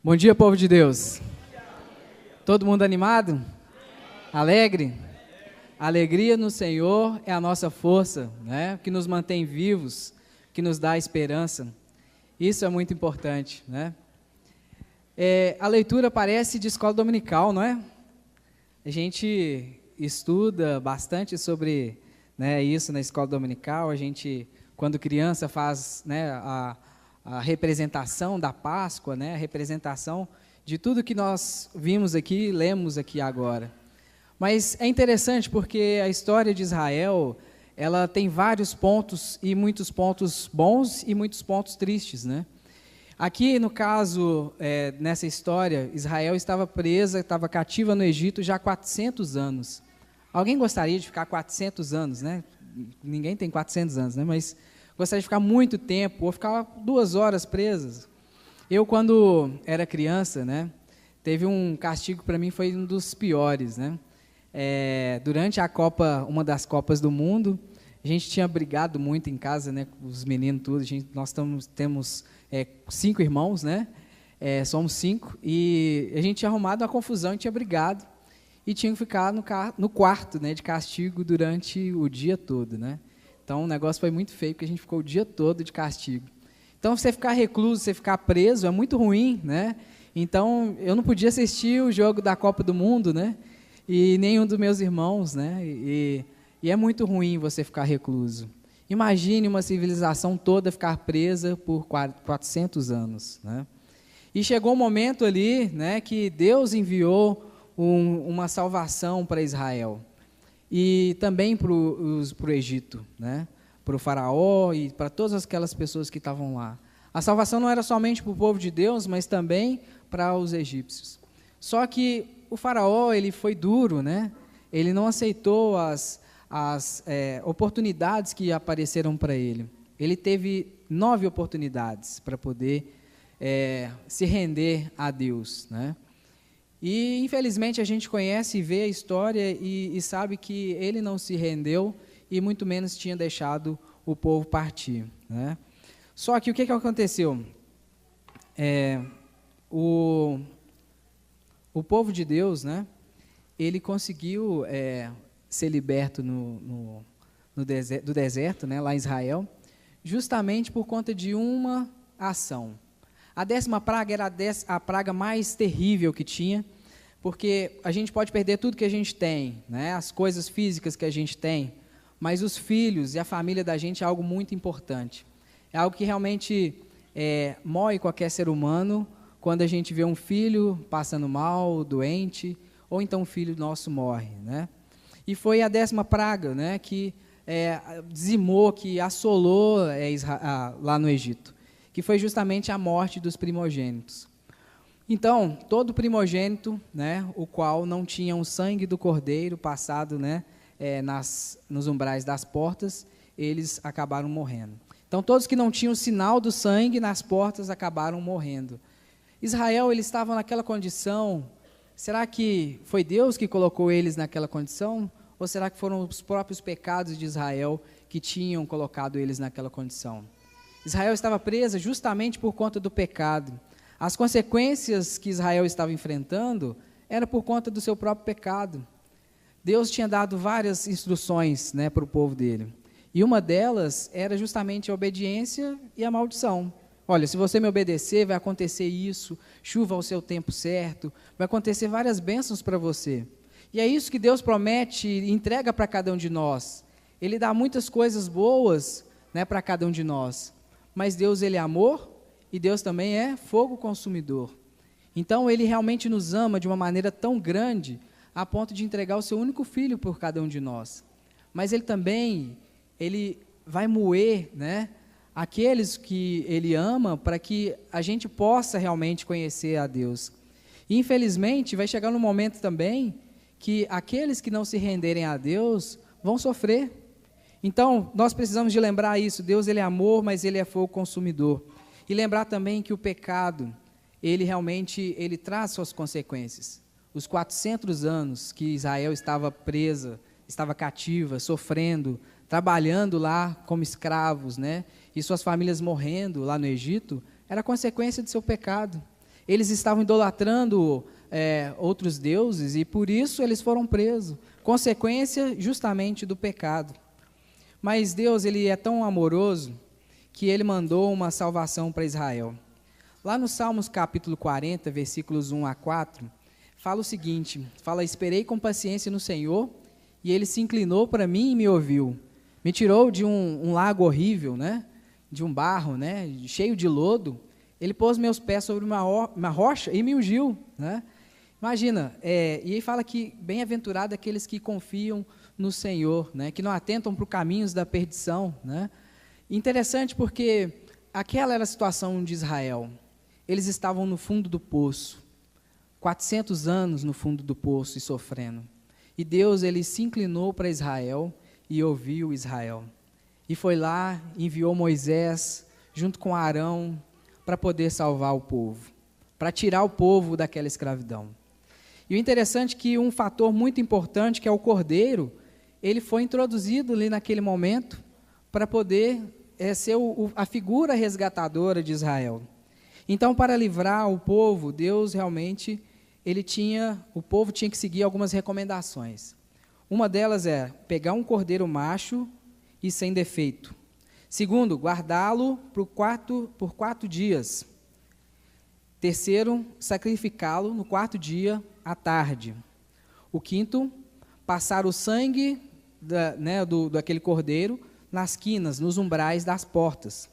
Bom dia, povo de Deus. Todo mundo animado? Alegre? A alegria no Senhor é a nossa força, né? Que nos mantém vivos, que nos dá esperança. Isso é muito importante, né? A leitura parece de escola dominical, não é? A gente estuda bastante sobre, né, isso na escola dominical. A gente, quando criança, faz, né, a representação da Páscoa, né, a representação de tudo que nós vimos aqui, lemos aqui agora. Mas é interessante porque a história de Israel, ela tem vários pontos, e muitos pontos bons e muitos pontos tristes, né? Aqui, no caso, nessa história, Israel estava presa, estava cativa no Egito já há 400 anos. Alguém gostaria de ficar 400 anos, né? Ninguém tem 400 anos, né? Mas gostaria de ficar muito tempo, ou ficar 2 horas presas. Eu, quando era criança, né, teve um castigo para mim, foi um dos piores, né? Durante a Copa, uma das Copas do Mundo, a gente tinha brigado muito em casa, né, os meninos tudo. Nós temos 5 irmãos, né? Somos 5, e a gente tinha arrumado uma confusão, tinha brigado e tinha que ficar no quarto, né, de castigo durante o dia todo, né? Então o negócio foi muito feio, porque a gente ficou o dia todo de castigo. Então você ficar recluso, você ficar preso é muito ruim, né? Então eu não podia assistir o jogo da Copa do Mundo, né? E nenhum dos meus irmãos, né? E é muito ruim você ficar recluso. Imagine uma civilização toda ficar presa por 400 anos, né? E chegou um momento ali, né, que Deus enviou uma salvação para Israel. E também para o Egito, né? Para o faraó e para todas aquelas pessoas que estavam lá. A salvação não era somente para o povo de Deus, mas também para os egípcios. Só que o faraó, ele foi duro, né? Ele não aceitou as oportunidades que apareceram para ele. Ele teve 9 oportunidades para poder se render a Deus, né? E, infelizmente, a gente conhece e vê a história e sabe que ele não se rendeu e muito menos tinha deixado o povo partir, né? Só que o que aconteceu? O povo de Deus, né, ele conseguiu ser liberto do deserto, né, lá em Israel, justamente por conta de uma ação. A 10ª praga era a praga mais terrível que tinha, porque a gente pode perder tudo que a gente tem, né, as coisas físicas que a gente tem, mas os filhos e a família da gente é algo muito importante. É algo que realmente mói qualquer ser humano quando a gente vê um filho passando mal, doente, ou então um filho nosso morre, né? E foi a 10ª praga, né, que dizimou, que assolou lá no Egito, que foi justamente a morte dos primogênitos. Então, todo primogênito, né, o qual não tinha o sangue do cordeiro passado, né, nos umbrais das portas, eles acabaram morrendo. Então, todos que não tinham o sinal do sangue nas portas acabaram morrendo. Israel, eles estavam naquela condição. Será que foi Deus que colocou eles naquela condição? Ou será que foram os próprios pecados de Israel que tinham colocado eles naquela condição? Israel estava presa justamente por conta do pecado. As consequências que Israel estava enfrentando eram por conta do seu próprio pecado. Deus tinha dado várias instruções, né, para o povo dele. E uma delas era justamente a obediência e a maldição. Olha, se você me obedecer, vai acontecer isso, chuva ao seu tempo certo, vai acontecer várias bênçãos para você. E é isso que Deus promete e entrega para cada um de nós. Ele dá muitas coisas boas, né, para cada um de nós. Mas Deus, ele é amor, e Deus também é fogo consumidor. Então, ele realmente nos ama de uma maneira tão grande, a ponto de entregar o seu único filho por cada um de nós. Mas ele também, ele vai moer, né, aqueles que ele ama, para que a gente possa realmente conhecer a Deus. E, infelizmente, vai chegar um momento também que aqueles que não se renderem a Deus vão sofrer. Então, nós precisamos de lembrar isso. Deus, ele é amor, mas ele é fogo consumidor. E lembrar também que o pecado, ele realmente traz suas consequências. Os 400 anos que Israel estava presa, estava cativa, sofrendo, trabalhando lá como escravos, né? E suas famílias morrendo lá no Egito, era consequência do seu pecado. Eles estavam idolatrando outros deuses e por isso eles foram presos. Consequência justamente do pecado. Mas Deus, ele é tão amoroso que ele mandou uma salvação para Israel. Lá no Salmos capítulo 40, versículos 1 a 4, fala o seguinte, fala: esperei com paciência no Senhor, e ele se inclinou para mim e me ouviu. Me tirou de um lago horrível, né? De um barro, né? Cheio de lodo. Ele pôs meus pés sobre uma rocha e me ungiu, né? Imagina, e aí fala que bem-aventurado aqueles que confiam no Senhor, né? Que não atentam para os caminhos da perdição, né? Interessante porque aquela era a situação de Israel. Eles estavam no fundo do poço, 400 anos no fundo do poço e sofrendo. E Deus, ele se inclinou para Israel e ouviu Israel. E foi lá, enviou Moisés, junto com Arão, para poder salvar o povo, para tirar o povo daquela escravidão. E o interessante é que um fator muito importante, que é o cordeiro, ele foi introduzido ali naquele momento, para poder ser a figura resgatadora de Israel. Então, para livrar o povo, Deus realmente, o povo tinha que seguir algumas recomendações. Uma delas é pegar um cordeiro macho e sem defeito. Segundo, guardá-lo por 4 dias. Terceiro, sacrificá-lo no 4º dia à tarde. O quinto, passar o sangue daquele cordeiro nas quinas, nos umbrais das portas.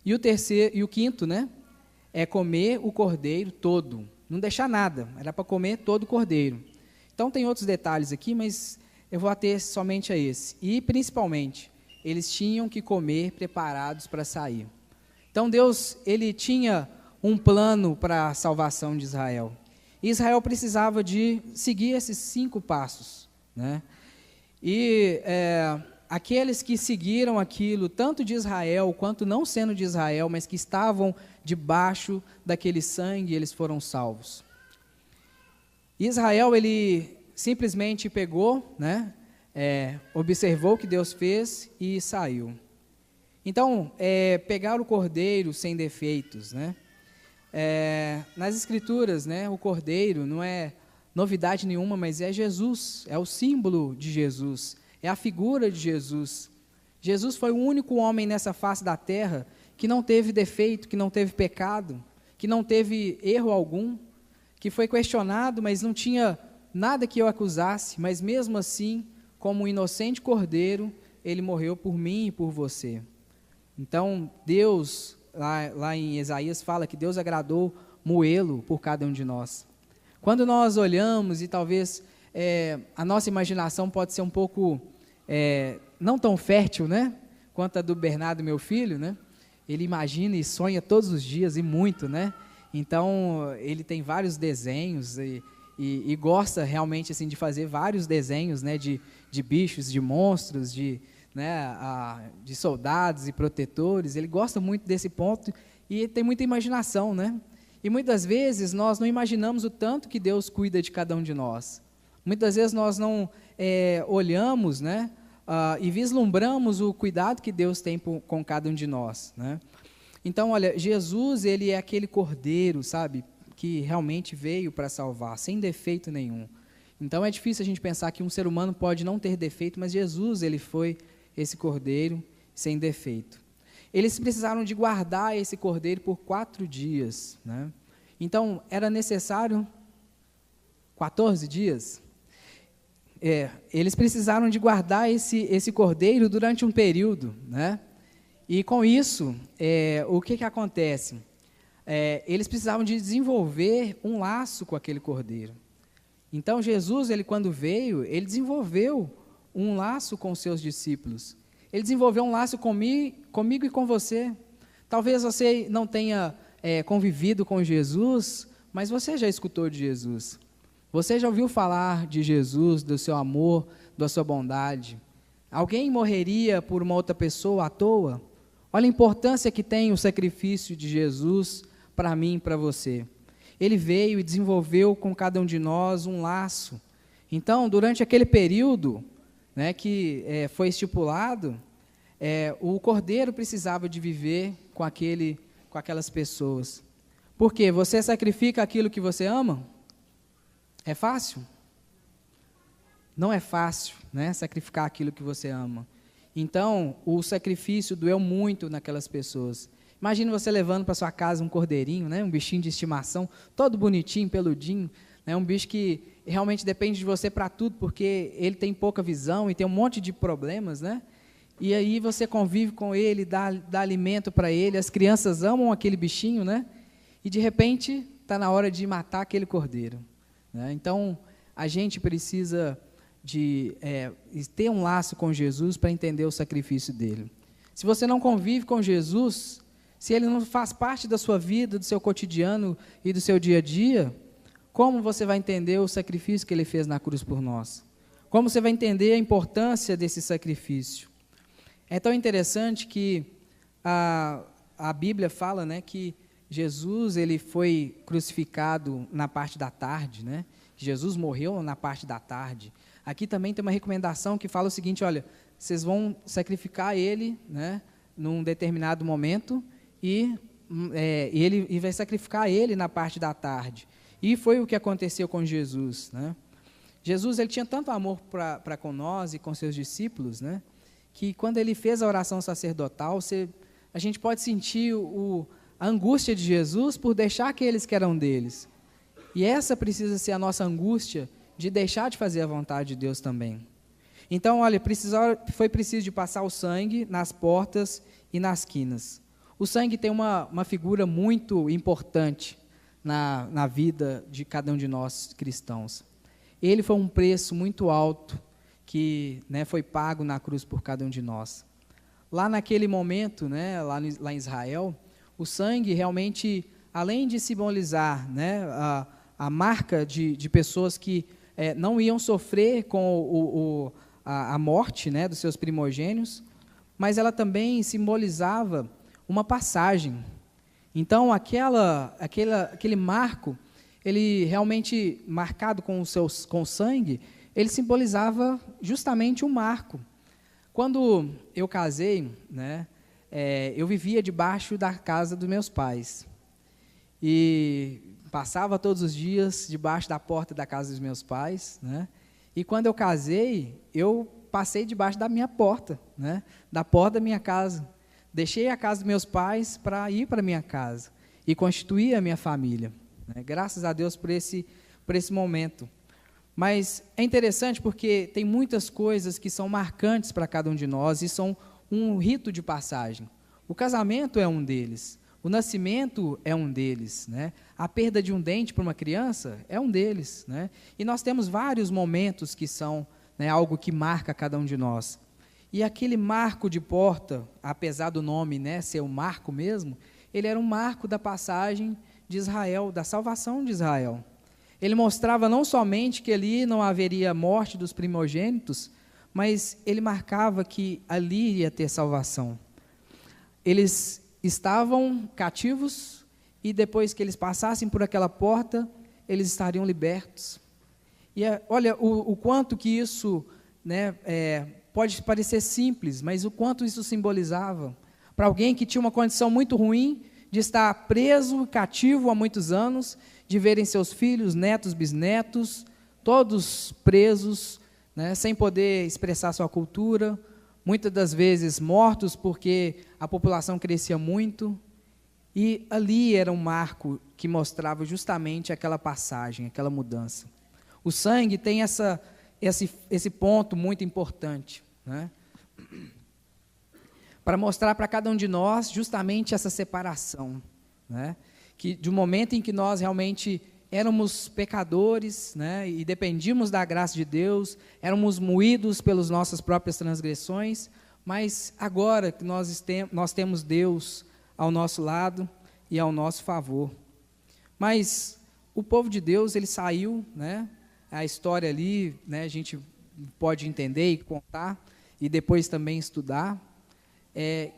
E o quinto, é comer o cordeiro todo, não deixar nada, era para comer todo o cordeiro. Então tem outros detalhes aqui, mas eu vou ater somente a esse. E principalmente, eles tinham que comer preparados para sair. Então Deus, ele tinha um plano para a salvação de Israel. E Israel precisava de seguir esses 5 passos, né? E aqueles que seguiram aquilo, tanto de Israel quanto não sendo de Israel, mas que estavam debaixo daquele sangue, eles foram salvos. Israel, ele simplesmente pegou, observou o que Deus fez e saiu. Então, pegar o cordeiro sem defeitos, nas Escrituras, o cordeiro não é novidade nenhuma, mas é Jesus, é o símbolo de Jesus, é a figura de Jesus. Jesus foi o único homem nessa face da terra que não teve defeito, que não teve pecado, que não teve erro algum, que foi questionado, mas não tinha nada que eu acusasse, mas mesmo assim, como um inocente cordeiro, ele morreu por mim e por você. Então, Deus, lá em Isaías, fala que Deus agradou moê-lo por cada um de nós. Quando nós olhamos, e talvez a nossa imaginação pode ser um pouco não tão fértil, quanto a do Bernardo, meu filho, ele imagina e sonha todos os dias, e muito, Então, ele tem vários desenhos e gosta realmente assim, de fazer vários desenhos, de bichos, de monstros, de soldados e protetores. Ele gosta muito desse ponto e tem muita imaginação, E muitas vezes nós não imaginamos o tanto que Deus cuida de cada um de nós. Muitas vezes nós não olhamos, e vislumbramos o cuidado que Deus tem com cada um de nós, Então, olha, Jesus, ele é aquele cordeiro, sabe, que realmente veio para salvar, sem defeito nenhum. Então, é difícil a gente pensar que um ser humano pode não ter defeito, mas Jesus, ele foi esse cordeiro sem defeito. Eles precisaram de guardar esse cordeiro por 4 dias, Então, era necessário 14 dias? Eles precisaram de guardar esse cordeiro durante um período, E com isso, o que acontece? Eles precisavam de desenvolver um laço com aquele cordeiro. Então, Jesus, ele quando veio, ele desenvolveu um laço com os seus discípulos. Ele desenvolveu um laço comigo e com você. Talvez você não tenha convivido com Jesus, mas você já escutou de Jesus. Você já ouviu falar de Jesus, do seu amor, da sua bondade. Alguém morreria por uma outra pessoa à toa? Olha a importância que tem o sacrifício de Jesus para mim e para você. Ele veio e desenvolveu com cada um de nós um laço. Então, durante aquele período que foi estipulado, o cordeiro precisava de viver com aquelas pessoas. Por quê? Você sacrifica aquilo que você ama? É fácil? Não é fácil, né, sacrificar aquilo que você ama. Então, o sacrifício doeu muito naquelas pessoas. Imagina você levando para sua casa um cordeirinho, né, um bichinho de estimação, todo bonitinho, peludinho, né, um bicho que realmente depende de você para tudo, porque ele tem pouca visão e tem um monte de problemas, né? E aí você convive com ele, dá alimento para ele, as crianças amam aquele bichinho, né? E de repente está na hora de matar aquele cordeiro, né? Então, a gente precisa de ter um laço com Jesus para entender o sacrifício dele. Se você não convive com Jesus, se ele não faz parte da sua vida, do seu cotidiano e do seu dia a dia, como você vai entender o sacrifício que ele fez na cruz por nós? Como você vai entender a importância desse sacrifício? É tão interessante que a Bíblia fala, né, que Jesus ele foi crucificado na parte da tarde, né? Jesus morreu na parte da tarde. Aqui também tem uma recomendação que fala o seguinte, olha, vocês vão sacrificar ele, né, num determinado momento e ele vai sacrificar ele na parte da tarde. E foi o que aconteceu com Jesus, né? Jesus ele tinha tanto amor para com nós e com seus discípulos, né, que quando ele fez a oração sacerdotal, a gente pode sentir a angústia de Jesus por deixar aqueles que eram deles. E essa precisa ser a nossa angústia de deixar de fazer a vontade de Deus também. Então, olha, foi preciso de passar o sangue nas portas e nas quinas. O sangue tem uma figura muito importante na vida de cada um de nós cristãos. Ele foi um preço muito alto que, né, foi pago na cruz por cada um de nós. Lá naquele momento, né, lá em Israel, o sangue realmente, além de simbolizar, né, a marca de pessoas que não iam sofrer com a morte, né, dos seus primogênitos, mas ela também simbolizava uma passagem. Então, aquele marco, ele realmente marcado com o sangue, ele simbolizava justamente um marco. Quando eu casei, né, eu vivia debaixo da casa dos meus pais. E passava todos os dias debaixo da porta da casa dos meus pais, né? E quando eu casei, eu passei debaixo da minha porta, né? Da porta da minha casa. Deixei a casa dos meus pais para ir para a minha casa e constituir a minha família, né? Graças a Deus por esse momento. Mas é interessante porque tem muitas coisas que são marcantes para cada um de nós e são um rito de passagem. O casamento é um deles. O nascimento é um deles, né? A perda de um dente para uma criança é um deles, né? E nós temos vários momentos que são, né, algo que marca cada um de nós. E aquele marco de porta, apesar do nome, né, ser um marco mesmo, ele era um marco da passagem de Israel, da salvação de Israel. Ele mostrava não somente que ali não haveria morte dos primogênitos, mas ele marcava que ali ia ter salvação. Eles estavam cativos e depois que eles passassem por aquela porta, eles estariam libertos. E olha o quanto que isso, né, pode parecer simples, mas o quanto isso simbolizava para alguém que tinha uma condição muito ruim de estar preso, cativo há muitos anos, de verem seus filhos, netos, bisnetos, todos presos, né, sem poder expressar sua cultura, muitas das vezes mortos porque a população crescia muito, e ali era um marco que mostrava justamente aquela passagem, aquela mudança. O sangue tem esse ponto muito importante, né? Para mostrar para cada um de nós justamente essa separação, né? Que de um momento em que nós realmente éramos pecadores, né, e dependíamos da graça de Deus, éramos moídos pelas nossas próprias transgressões, mas agora que nós temos Deus ao nosso lado e ao nosso favor. Mas o povo de Deus, ele saiu, né, a história ali, né, a gente pode entender e contar, e depois também estudar,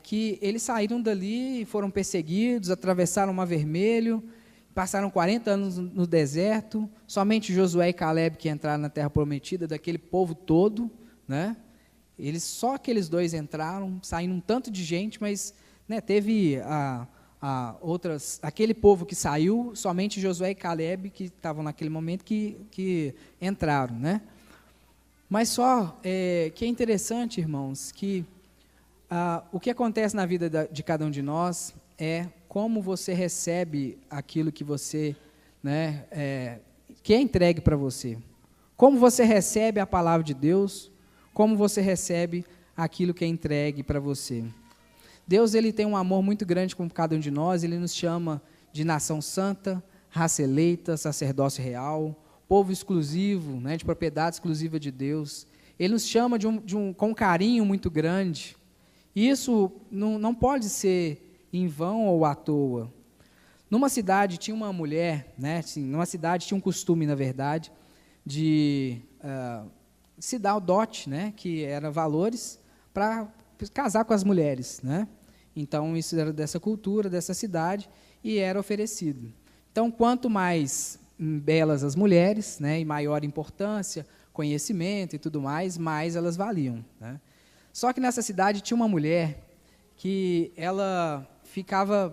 que eles saíram dali e foram perseguidos, atravessaram o Mar Vermelho, passaram 40 anos no deserto, somente Josué e Caleb que entraram na Terra Prometida, daquele povo todo, né? Só aqueles dois entraram, saindo um tanto de gente, mas, né, teve aquele povo que saiu, somente Josué e Caleb, que estavam naquele momento, que entraram, né? Mas que é interessante, irmãos, que o que acontece na vida de cada um de nós é como você recebe aquilo que você, né, que é entregue para você. Como você recebe a palavra de Deus, como você recebe aquilo que é entregue para você. Deus, ele tem um amor muito grande com cada um de nós, ele nos chama de nação santa, raça eleita, sacerdócio real, povo exclusivo, né, de propriedade exclusiva de Deus. Ele nos chama com um carinho muito grande. E isso não pode ser em vão ou à toa. Numa cidade tinha uma mulher, né, assim, numa cidade tinha um costume, na verdade, de se dar o dote, né, que era valores para casar com as mulheres, né? Então isso era dessa cultura, dessa cidade, e era oferecido. Então, quanto mais belas as mulheres, né, e maior importância, conhecimento e tudo mais elas valiam, né? Só que nessa cidade tinha uma mulher que ela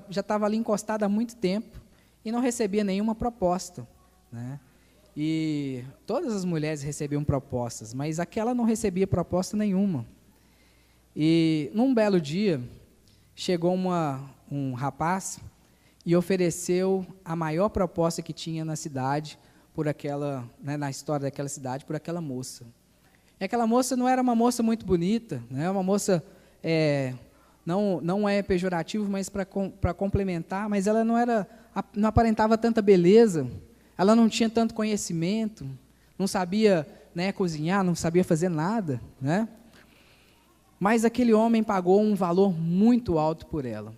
já estava ali encostada há muito tempo e não recebia nenhuma proposta, né? E todas as mulheres recebiam propostas, mas aquela não recebia proposta nenhuma. E num belo dia, chegou um rapaz e ofereceu a maior proposta que tinha na cidade, né, na história daquela cidade, por aquela moça. E aquela moça não era uma moça muito bonita, né, uma moça, não é pejorativo, mas para complementar, mas ela não aparentava tanta beleza, ela não tinha tanto conhecimento, não sabia, né, cozinhar, não sabia fazer nada, né? Mas aquele homem pagou um valor muito alto por ela.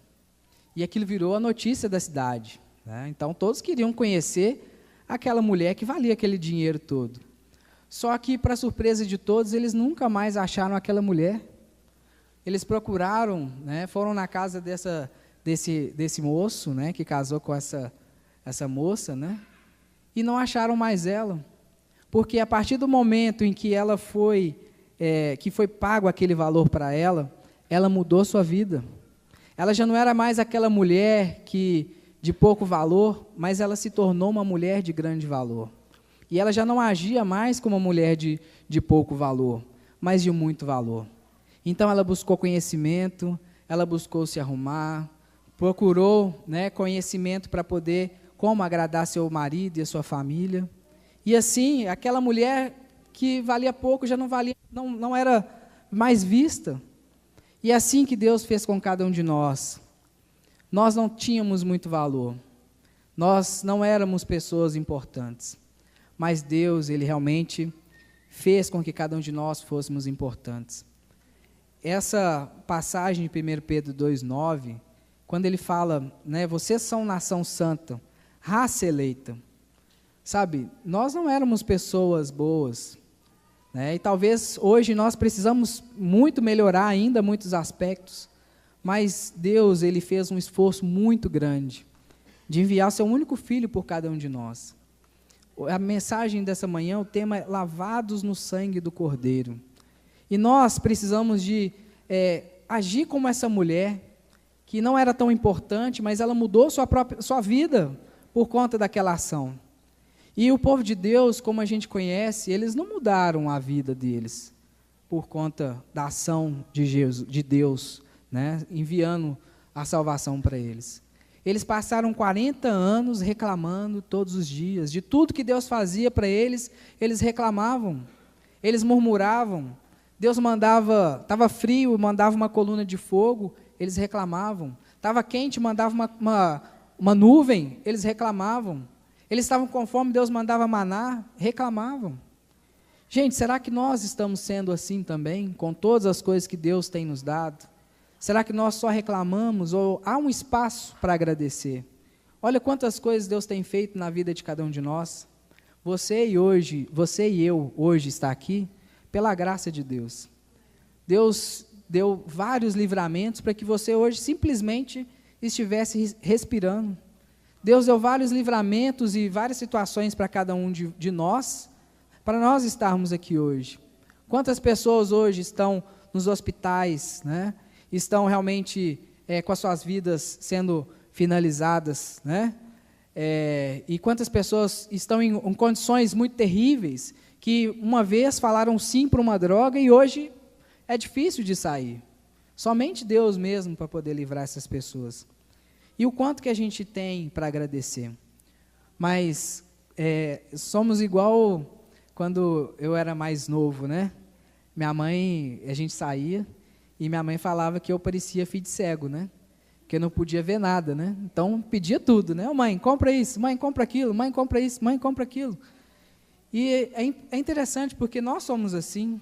E aquilo virou a notícia da cidade, né? Então, todos queriam conhecer aquela mulher que valia aquele dinheiro todo. Só que, para surpresa de todos, eles nunca mais acharam aquela mulher. Eles procuraram, né, foram na casa desse moço, né, que casou com essa moça, né, e não acharam mais ela. Porque, a partir do momento em que ela que foi pago aquele valor para ela, ela mudou sua vida. Ela já não era mais aquela mulher de pouco valor, mas ela se tornou uma mulher de grande valor. E ela já não agia mais como uma mulher de pouco valor, mas de muito valor. Então ela buscou conhecimento, ela buscou se arrumar, procurou, né, conhecimento para poder como agradar seu marido e a sua família. E assim, aquela mulher que valia pouco, já não era mais vista. E é assim que Deus fez com cada um de nós. Nós não tínhamos muito valor. Nós não éramos pessoas importantes. Mas Deus, ele realmente fez com que cada um de nós fôssemos importantes. Essa passagem de 1 Pedro 2,9, quando ele fala, né, vocês são nação santa, raça eleita. Sabe, nós não éramos pessoas boas, né? E talvez hoje nós precisamos muito melhorar ainda muitos aspectos, mas Deus, ele fez um esforço muito grande de enviar seu único filho por cada um de nós. A mensagem dessa manhã, o tema é lavados no sangue do Cordeiro. E nós precisamos de agir como essa mulher, que não era tão importante, mas ela mudou sua vida por conta daquela ação. E o povo de Deus, como a gente conhece, eles não mudaram a vida deles por conta da ação de Deus, né, enviando a salvação para eles. Eles passaram 40 anos reclamando todos os dias, de tudo que Deus fazia para eles, eles reclamavam, eles murmuravam. Deus estava frio, mandava uma coluna de fogo, eles reclamavam. Estava quente, mandava uma nuvem, eles reclamavam. Eles estavam com fome, Deus mandava maná, reclamavam. Gente, será que nós estamos sendo assim também, com todas as coisas que Deus tem nos dado? Será que nós só reclamamos ou há um espaço para agradecer? Olha quantas coisas Deus tem feito na vida de cada um de nós. Você e eu hoje está aqui pela graça de Deus. Deus deu vários livramentos para que você hoje simplesmente estivesse respirando. Deus deu vários livramentos e várias situações para cada um de nós, para nós estarmos aqui hoje. Quantas pessoas hoje estão nos hospitais, né? Estão realmente com as suas vidas sendo finalizadas, né? E quantas pessoas estão em condições muito terríveis, que uma vez falaram sim para uma droga e hoje é difícil de sair. Somente Deus mesmo para poder livrar essas pessoas. E o quanto que a gente tem para agradecer. Mas somos igual quando eu era mais novo, né? Minha mãe, a gente saía e minha mãe falava que eu parecia filho de cego, né? Que eu não podia ver nada, né? Então pedia tudo, né? Mãe, compra isso, mãe, compra aquilo, mãe, compra isso, mãe, compra aquilo. E é interessante porque nós somos assim.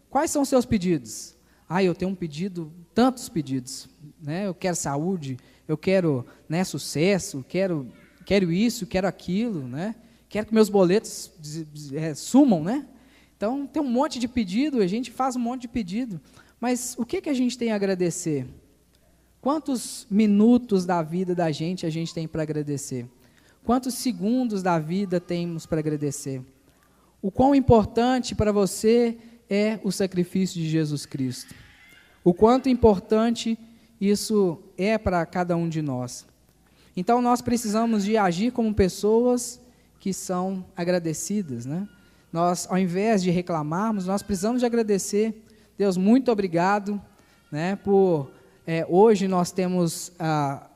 Quais são os seus pedidos? Eu tenho um pedido, tantos pedidos, né? Eu quero saúde, eu quero, né, sucesso, quero isso, quero aquilo, né? Quero que meus boletos sumam, né? Então, tem um monte de pedido, a gente faz um monte de pedido, mas o que a gente tem a agradecer? Quantos minutos da vida da gente a gente tem para agradecer? Quantos segundos da vida temos para agradecer? O quão importante para você é o sacrifício de Jesus Cristo. O quanto importante isso é para cada um de nós. Então, nós precisamos de agir como pessoas que são agradecidas, né? Nós, ao invés de reclamarmos, nós precisamos de agradecer. Deus, muito obrigado, né, por hoje nós temos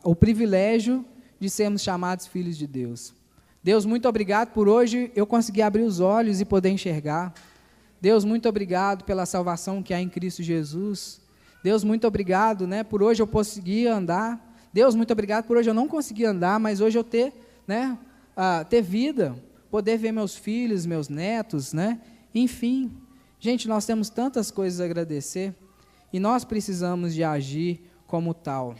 o privilégio de sermos chamados filhos de Deus. Deus, muito obrigado por hoje eu conseguir abrir os olhos e poder enxergar. Deus, muito obrigado pela salvação que há em Cristo Jesus. Deus, muito obrigado, né, por hoje eu conseguir andar. Deus, muito obrigado por hoje eu não conseguir andar, mas hoje eu ter vida, poder ver meus filhos, meus netos, né? Enfim, gente, nós temos tantas coisas a agradecer e nós precisamos de agir como tal.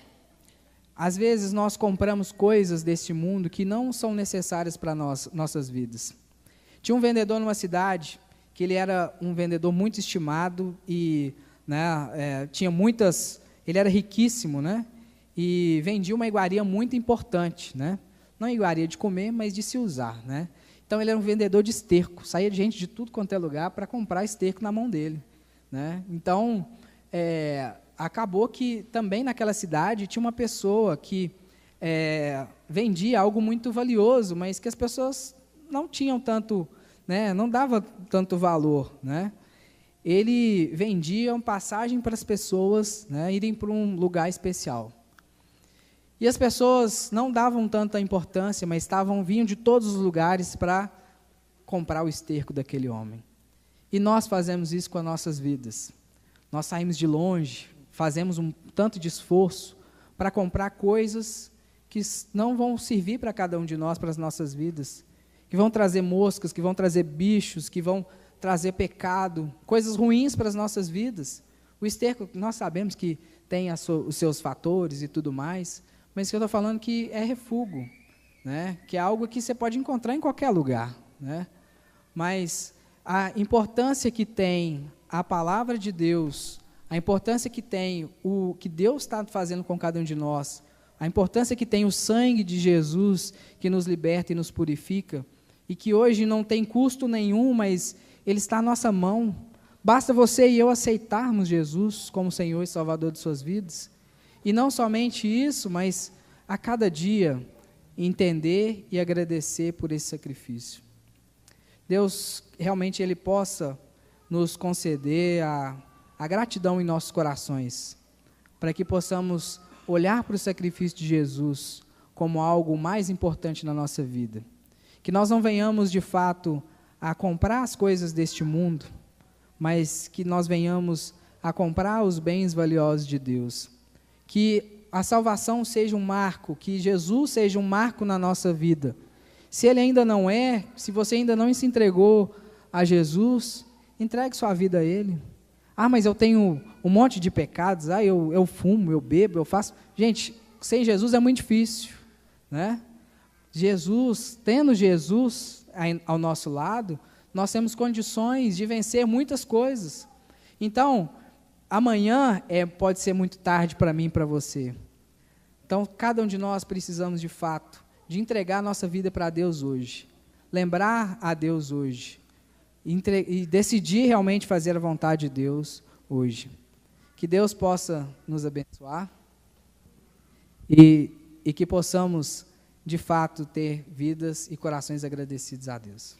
Às vezes nós compramos coisas deste mundo que não são necessárias para nossas vidas. Tinha um vendedor numa cidade que ele era um vendedor muito estimado e, né, ele era riquíssimo, né? E vendia uma iguaria muito importante, né? Não iguaria de comer, mas de se usar, né? Então ele era um vendedor de esterco, saía gente de tudo quanto é lugar para comprar esterco na mão dele, né? Então acabou que também naquela cidade tinha uma pessoa que vendia algo muito valioso, mas que as pessoas não tinham tanto, né, não dava tanto valor, né? Ele vendia uma passagem para as pessoas, né, irem para um lugar especial. E as pessoas não davam tanta importância, mas vinham de todos os lugares para comprar o esterco daquele homem. E nós fazemos isso com as nossas vidas. Nós saímos de longe, fazemos um tanto de esforço para comprar coisas que não vão servir para cada um de nós, para as nossas vidas, que vão trazer moscas, que vão trazer bichos, que vão trazer pecado, coisas ruins para as nossas vidas. O esterco, nós sabemos que tem os seus fatores e tudo mais, mas que eu estou falando que é refúgio, né? Que é algo que você pode encontrar em qualquer lugar, né? Mas a importância que tem a palavra de Deus, a importância que tem o que Deus está fazendo com cada um de nós, a importância que tem o sangue de Jesus que nos liberta e nos purifica, e que hoje não tem custo nenhum, mas Ele está à nossa mão. Basta você e eu aceitarmos Jesus como Senhor e Salvador de suas vidas. E não somente isso, mas a cada dia entender e agradecer por esse sacrifício. Deus, realmente, Ele possa nos conceder a gratidão em nossos corações, para que possamos olhar para o sacrifício de Jesus como algo mais importante na nossa vida. Que nós não venhamos, de fato, a comprar as coisas deste mundo, mas que nós venhamos a comprar os bens valiosos de Deus. Que a salvação seja um marco, que Jesus seja um marco na nossa vida. Se Ele ainda não é, se você ainda não se entregou a Jesus, entregue sua vida a Ele. Mas eu tenho um monte de pecados, eu fumo, eu bebo, eu faço... Gente, sem Jesus é muito difícil, né? Tendo Jesus ao nosso lado, nós temos condições de vencer muitas coisas. Então, amanhã pode ser muito tarde para mim e para você. Então, cada um de nós precisamos, de fato, de entregar a nossa vida para Deus hoje. Lembrar a Deus hoje. E decidir realmente fazer a vontade de Deus hoje. Que Deus possa nos abençoar. E que possamos, de fato, ter vidas e corações agradecidos a Deus.